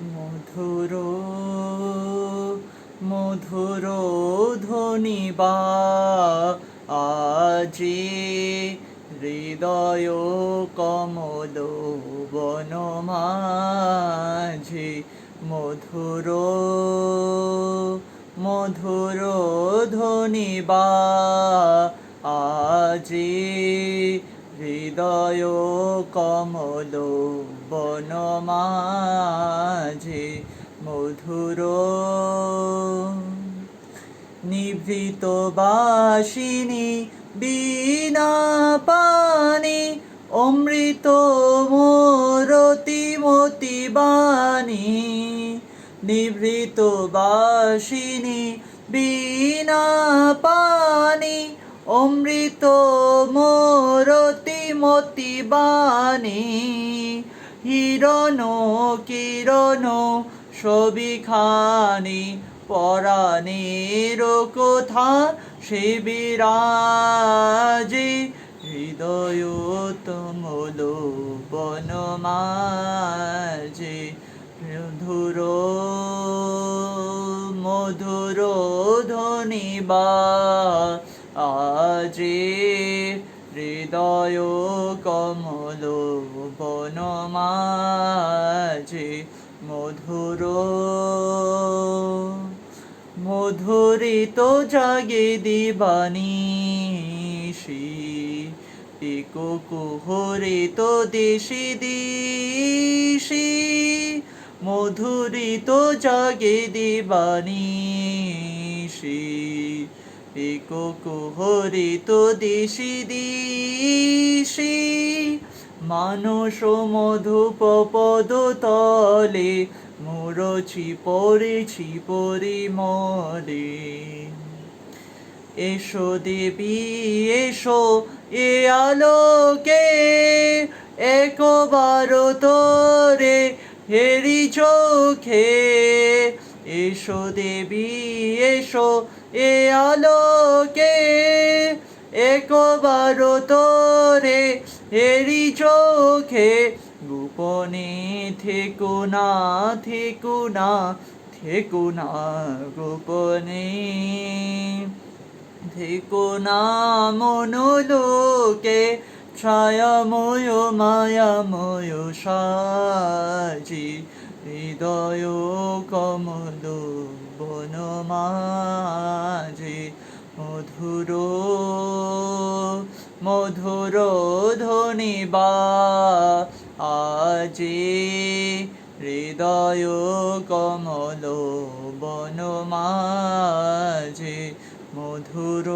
মধুর মধুর ধ্বনি বা আজি হৃদয় কমল বনমাঝি মধুর মধুর ধ্বনি বা আজি হৃদয় কমল বনমাঝি মধুর নিভৃত বাসিনী বীণা পানি অমৃত মোরতি মতি বাণী নিভৃত বাসিনী বীণা পানি অমৃত মোরতি মতি বাণী হিরণ কিরণ সবিখানি পরাণের কথা সে বিরাজে হৃদয় তুমল বনমাঝি মধুর মধুর ধ্বনি বা আজি হৃদয় কমল বনমাঝি মধুর মধুরিত জাগে দিবানিশি কুকুহরিত দিশি দিশি মধুরিত জাগে দিবানিশি কুকুহরিত দিশি দিশি মানস মধুপ পদ তলে মুরছি পড়েছি পরিমলে এসো দেবী এসো এ আলোকে একবার তোরে হেরি চোখে এসো দেবী এসো এ আলোকে একবার তোরে হেরি চোখে গোপনে থেকো না থেকো না থেকো না গোপনে থেকো না মনোলোকে ছায়াময় মায়াময় সাজি হৃদয় কমল বনমাঝি মধুর মধুর ধ্বনি বা আজি হৃদয় কমল বনমাঝি মধুর